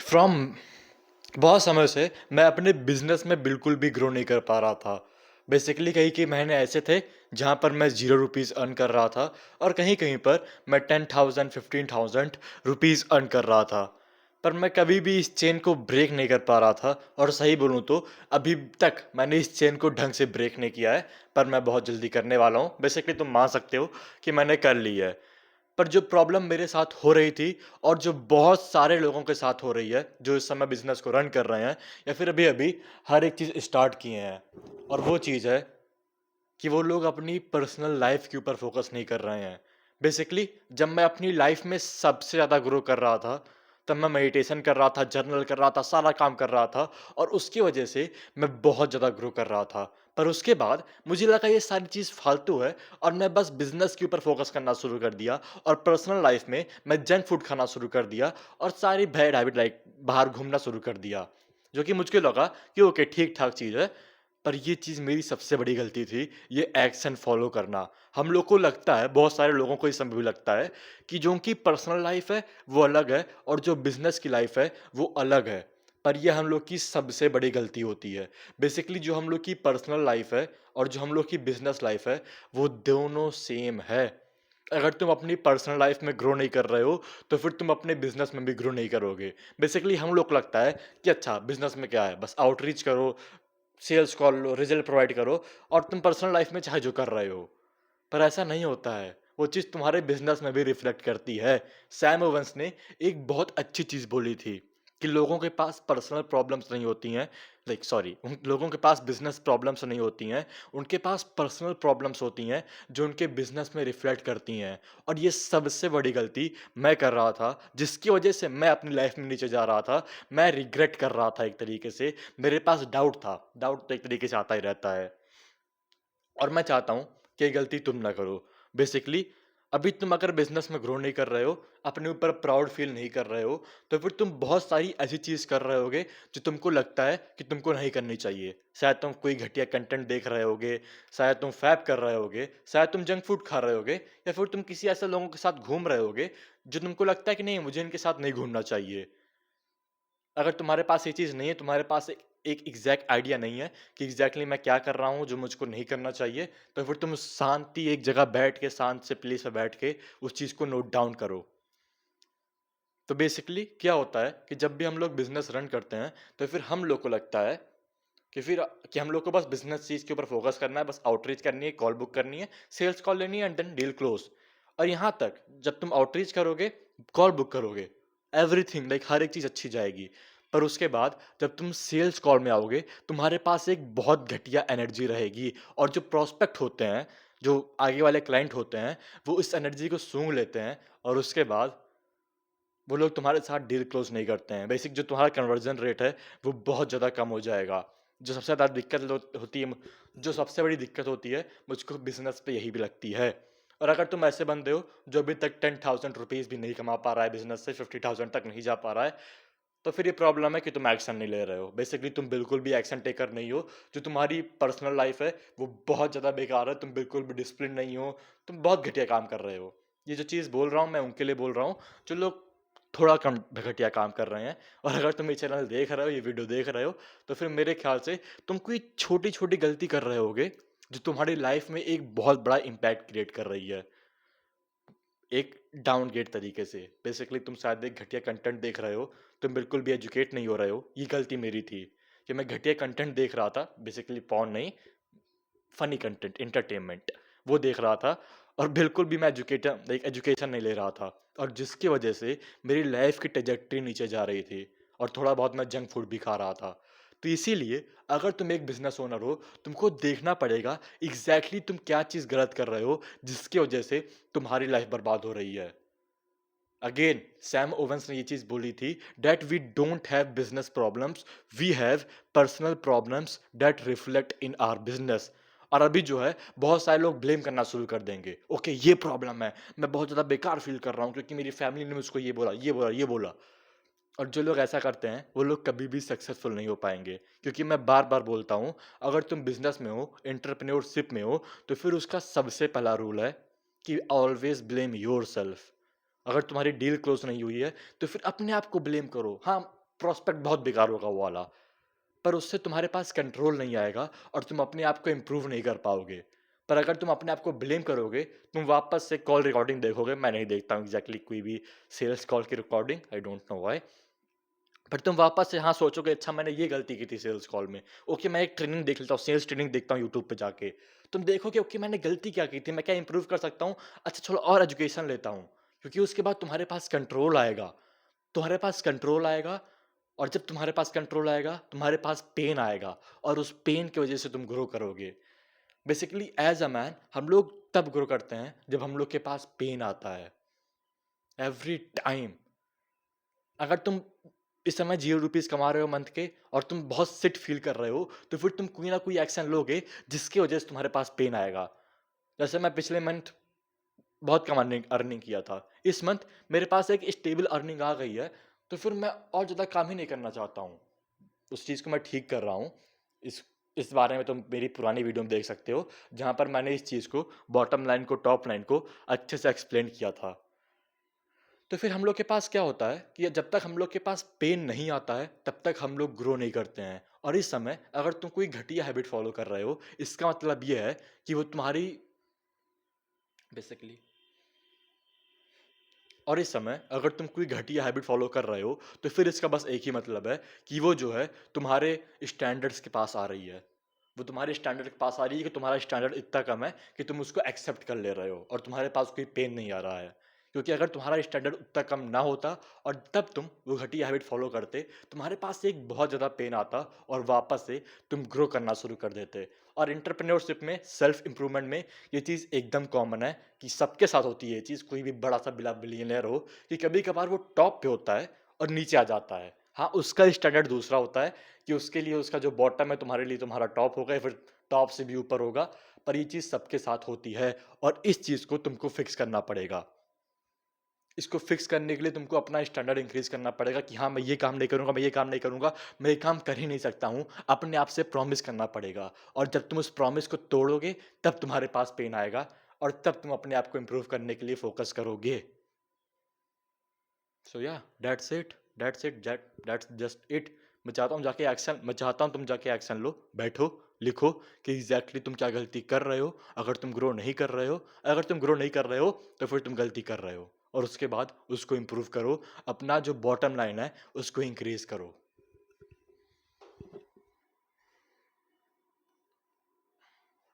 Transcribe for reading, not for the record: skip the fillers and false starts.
From बहुत समय से मैं अपने बिजनेस में बिल्कुल भी ग्रो नहीं कर पा रहा था। बेसिकली कहीं कहीं महीने ऐसे थे जहाँ पर मैं 0 रुपीज़ अर्न कर रहा था और कहीं कहीं पर मैं 10,000 15,000 रुपीज़ अर्न कर रहा था। पर मैं कभी भी इस चेन को ब्रेक नहीं कर पा रहा था और सही बोलूँ तो अभी तक मैंने इस चेन को ढंग से ब्रेक नहीं किया है। पर मैं बहुत जल्दी करने वाला हूँ। बेसिकली तुम मान सकते हो कि मैंने कर ली है। पर जो प्रॉब्लम मेरे साथ हो रही थी और जो बहुत सारे लोगों के साथ हो रही है जो इस समय बिजनेस को रन कर रहे हैं या फिर अभी अभी हर एक चीज़ स्टार्ट किए हैं, और वो चीज़ है कि वो लोग अपनी पर्सनल लाइफ के ऊपर फोकस नहीं कर रहे हैं। बेसिकली जब मैं अपनी लाइफ में सबसे ज़्यादा ग्रो कर रहा था, तब मैं मेडिटेशन कर रहा था, जर्नल कर रहा था, सारा काम कर रहा था और उसकी वजह से मैं बहुत ज़्यादा ग्रो कर रहा था। पर उसके बाद मुझे लगा ये सारी चीज़ फालतू है और मैं बस बिज़नेस के ऊपर फोकस करना शुरू कर दिया और पर्सनल लाइफ में मैं जंक फूड खाना शुरू कर दिया और सारी बैड हैबिट लाइक बाहर घूमना शुरू कर दिया। जो कि मुझको लगा कि ओके ठीक-ठाक चीज़ है। पर ये चीज़ मेरी सबसे बड़ी गलती थी, ये एक्शन फ़ॉलो करना। हम लोग को लगता है, बहुत सारे लोगों को इस समय भी लगता है कि जो उनकी पर्सनल लाइफ़ है, वो अलग है और जो बिज़नेस की लाइफ़ है, वो अलग है। पर ये हम लोग की सबसे बड़ी गलती होती है। बेसिकली जो हम लोग की पर्सनल लाइफ़ है और जो हम लोग की बिज़नेस लाइफ़ है, वो दोनों सेम है। अगर तुम अपनी पर्सनल लाइफ़ में ग्रो नहीं कर रहे हो, तो फिर तुम अपने बिज़नेस में भी ग्रो नहीं करोगे। बेसिकली हम लोग को लगता है कि अच्छा बिज़नेस में क्या है, बस आउटरीच करो, सेल्स कॉल लो, रिजल्ट प्रोवाइड करो और तुम पर्सनल लाइफ में चाहे जो कर रहे हो। पर ऐसा नहीं होता है। वो चीज़ तुम्हारे बिज़नेस में भी रिफ्लेक्ट करती है। सैम ओवेन्स ने एक बहुत अच्छी चीज़ बोली थी कि लोगों के पास पर्सनल प्रॉब्लम्स नहीं होती हैं, लाइक सॉरी उन लोगों के पास बिज़नेस प्रॉब्लम्स नहीं होती हैं, उनके पास पर्सनल प्रॉब्लम्स होती हैं जो उनके बिज़नेस में रिफ्लेक्ट करती हैं। और ये सबसे बड़ी गलती मैं कर रहा था, जिसकी वजह से मैं अपनी लाइफ में नीचे जा रहा था। मैं रिग्रेट कर रहा था एक तरीके से, मेरे पास डाउट था। डाउट तो एक तरीके से आता ही रहता है। और मैं चाहता हूँ कि ये गलती तुम ना करो। बेसिकली अभी तुम अगर बिज़नेस में ग्रो नहीं कर रहे हो, अपने ऊपर प्राउड फ़ील नहीं कर रहे हो, तो फिर तुम बहुत सारी ऐसी चीज़ कर रहे होगे जो तुमको लगता है कि तुमको नहीं करनी चाहिए। शायद तुम कोई घटिया कंटेंट देख रहे होगे, शायद तुम फ़ैप कर रहे होगे, शायद तुम जंक फूड खा रहे होगे या फिर तुम किसी ऐसे लोगों के साथ घूम रहे होगे, जो तुमको लगता है कि नहीं मुझे इनके साथ नहीं घूमना चाहिए। अगर तुम्हारे पास ये चीज़ नहीं है, तुम्हारे पास एक एग्ज़ैक्ट आइडिया नहीं है कि एग्ज़ैक्टली मैं क्या कर रहा हूँ, जो मुझको नहीं करना चाहिए, तो फिर तुम शांति एक जगह बैठ के, शांत से प्लेस पे बैठ के उस चीज़ को नोट डाउन करो। तो बेसिकली क्या होता है कि जब भी हम लोग बिज़नेस रन करते हैं, तो फिर हम लोग को लगता है कि कि हम लोग को बस बिज़नेस चीज़ के ऊपर फ़ोकस करना है, बस आउटरीच करनी है, कॉल बुक करनी है, सेल्स कॉल लेनी है एंड देन डील क्लोज़। और यहाँ तक जब तुम आउटरीच करोगे, कॉल बुक करोगे, एवरीथिंग लाइक हर एक चीज़ अच्छी जाएगी। पर उसके बाद जब तुम सेल्स कॉल में आओगे, तुम्हारे पास एक बहुत घटिया एनर्जी रहेगी और जो प्रॉस्पेक्ट होते हैं, जो आगे वाले क्लाइंट होते हैं, वो इस एनर्जी को सूँघ लेते हैं और उसके बाद वो लोग तुम्हारे साथ डील क्लोज़ नहीं करते हैं। बेसिक जो तुम्हारा कन्वर्जन रेट है, वो बहुत ज़्यादा कम हो जाएगा। जो सबसे ज़्यादा दिक्कत लो होती है, जो सबसे बड़ी दिक्कत होती है, मुझको बिज़नेस पे यही भी लगती है। और अगर तुम ऐसे बंदे हो, जो अभी तक 10,000 रुपीज़ भी नहीं कमा पा रहा है बिज़नेस से, 50,000 तक नहीं जा पा रहा है, तो फिर ये प्रॉब्लम है कि तुम एक्शन नहीं ले रहे हो। बेसिकली तुम बिल्कुल भी एक्शन टेकर नहीं हो। जो तुम्हारी पर्सनल लाइफ़ है, वो बहुत ज़्यादा बेकार है। तुम बिल्कुल भी डिसिप्लिन नहीं हो। तुम बहुत घटिया काम कर रहे हो। ये जो चीज़ बोल रहा हूँ, मैं उनके लिए बोल रहा हूँ, जो लोग थोड़ा कम घटिया काम कर रहे हैं। और अगर तुम ये चैनल देख रहे हो, ये वीडियो देख रहे हो, तो फिर मेरे ख्याल से तुम कोई छोटी-छोटी गलती कर रहे होगे, जो तुम्हारी लाइफ़ में एक बहुत बड़ा इम्पैक्ट क्रिएट कर रही है। एक डाउनग्रेड तरीके से। बेसिकली तुम शायद एक घटिया कंटेंट देख रहे हो, तुम बिल्कुल भी एजुकेट नहीं हो रहे हो। ये गलती मेरी थी कि मैं घटिया कंटेंट देख रहा था, बेसिकली पॉर्न नहीं, फनी कंटेंट, एंटरटेनमेंट, वो देख रहा था और बिल्कुल भी मैं एजुकेशन नहीं ले रहा था और जिसकी वजह से मेरी लाइफ की ट्रैजेक्टरी नीचे जा रही थी और थोड़ा बहुत मैं जंक फूड भी खा रहा था। तो इसीलिए अगर तुम एक बिज़नेस ओनर हो, तुमको देखना पड़ेगा एग्ज़ैक्टली तुम क्या चीज़ गलत कर रहे हो, जिसकी वजह से तुम्हारी लाइफ बर्बाद हो रही है। अगेन सैम ओवेन्स ने ये चीज़ बोली थी that we don't have business problems, we have personal problems that reflect in our business. और अभी जो है बहुत सारे लोग ब्लेम करना शुरू कर देंगे। ओके ये प्रॉब्लम है, मैं बहुत ज़्यादा बेकार फ़ील कर रहा हूँ क्योंकि मेरी फैमिली ने मुझको ये बोला, ये बोला, ये बोला। और जो लोग ऐसा करते हैं, वो लोग कभी भी सक्सेसफुल नहीं हो पाएँगे। क्योंकि मैं बार-बार बोलता हूँ, अगर तुम बिज़नेस में हो, एंटरप्रेन्योरशिप में हो, तो फिर उसका सबसे पहला रूल है कि ऑलवेज़ ब्लेम योरसेल्फ। अगर तुम्हारी डील क्लोज़ नहीं हुई है, तो फिर अपने आप को ब्लेम करो। हाँ, प्रोस्पेक्ट बहुत बेकार होगा वो वाला, पर उससे तुम्हारे पास कंट्रोल नहीं आएगा और तुम अपने आप को इम्प्रूव नहीं कर पाओगे। पर अगर तुम अपने आप को ब्लेम करोगे, तुम वापस से कॉल रिकॉर्डिंग देखोगे, मैं नहीं देखता हूँ एग्जैक्टली कोई भी सेल्स कॉल की recording, I don't know why. पर तुम वापस से हाँ सोचोगे, अच्छा मैंने ये गलती की थी सेल्स कॉल में, ओके मैं एक ट्रेनिंग देख लेता हूँ, सेल्स ट्रेनिंग देखता हूँ यूट्यूब पे जाके। तुम देखोगे ओके मैंने गलती क्या की थी, मैं क्या इंप्रूव कर सकता हूँ, अच्छा चलो और एजुकेशन लेता हूँ। क्योंकि उसके बाद तुम्हारे पास कंट्रोल आएगा, तुम्हारे पास कंट्रोल आएगा, और जब तुम्हारे पास कंट्रोल आएगा, तुम्हारे पास पेन आएगा, और उस पेन की वजह से तुम ग्रो करोगे। बेसिकली एज अ मैन हम लोग तब ग्रो करते हैं जब हम लोग के पास पेन आता है, एवरी टाइम। अगर तुम इस समय ₹0 कमा रहे हो मंथ के और तुम बहुत सिट फील कर रहे हो, तो फिर तुम कोई ना कोई एक्शन लोगे जिसकी वजह से तुम्हारे पास पेन आएगा। जैसे मैं पिछले मंथ बहुत कम अर्निंग अर्निंग किया था। इस मंथ मेरे पास एक स्टेबल अर्निंग आ गई है, तो फिर मैं और ज़्यादा काम ही नहीं करना चाहता हूँ। उस चीज़ को मैं ठीक कर रहा हूँ। इस इस बारे में तुम मेरी पुरानी वीडियो में देख सकते हो, जहाँ पर मैंने इस चीज़ को, बॉटम लाइन को, टॉप लाइन को अच्छे से एक्सप्लेन किया था। तो फिर हम लोग के पास क्या होता है कि जब तक हम लोग के पास पेन नहीं आता है, तब तक हम लोग ग्रो नहीं करते हैं। और इस समय अगर तुम कोई घटिया हैबिट फॉलो कर रहे हो, इसका मतलब ये है कि वो तुम्हारी बेसिकली, और इस समय अगर तुम कोई घटिया हैबिट फॉलो कर रहे हो, तो फिर इसका बस एक ही मतलब है कि वो जो है तुम्हारे स्टैंडर्ड्स के पास आ रही है। वो तुम्हारे स्टैंडर्ड के पास आ रही है कि तुम्हारा स्टैंडर्ड इतना कम है कि तुम उसको एक्सेप्ट कर ले रहे हो और तुम्हारे पास कोई पेन नहीं आ रहा है। क्योंकि अगर तुम्हारा स्टैंडर्ड उतना कम ना होता और तब तुम वो घटिया हैबिट फॉलो करते, तुम्हारे पास से एक बहुत ज़्यादा पेन आता और वापस से तुम ग्रो करना शुरू कर देते। और एंटरप्रेन्योरशिप में, सेल्फ इम्प्रूवमेंट में ये चीज़ एकदम कॉमन है कि सबके साथ होती है ये चीज़, कोई भी बड़ा सा बिलियनियर हो, कि कभी-कभार वो टॉप पे होता है और नीचे आ जाता है। हाँ, उसका स्टैंडर्ड दूसरा होता है कि उसके लिए उसका जो बॉटम है तुम्हारे लिए तुम्हारा टॉप होगा या फिर टॉप से भी ऊपर होगा, पर ये चीज़ सबके साथ होती है और इस चीज़ को तुमको फिक्स करना पड़ेगा। इसको फिक्स करने के लिए तुमको अपना स्टैंडर्ड इंक्रीज़ करना पड़ेगा कि हाँ, मैं ये काम नहीं करूँगा, मैं ये काम नहीं करूँगा, मैं ये काम कर ही नहीं सकता हूँ। अपने आप से प्रॉमिस करना पड़ेगा और जब तुम उस प्रॉमिस को तोड़ोगे, तब तुम्हारे पास पेन आएगा और तब तुम अपने आप को इम्प्रूव करने के लिए फ़ोकस करोगे। सो या दैट्स जस्ट इट। मैं चाहता हूँ तुम जाके एक्शन लो, बैठो, लिखो कि एग्ज़ैक्टली तुम क्या गलती कर रहे हो। अगर तुम ग्रो नहीं कर रहे हो, तो फिर तुम गलती कर रहे हो और उसके बाद उसको इम्प्रूव करो। अपना जो बॉटम लाइन है, उसको इंक्रीज़ करो।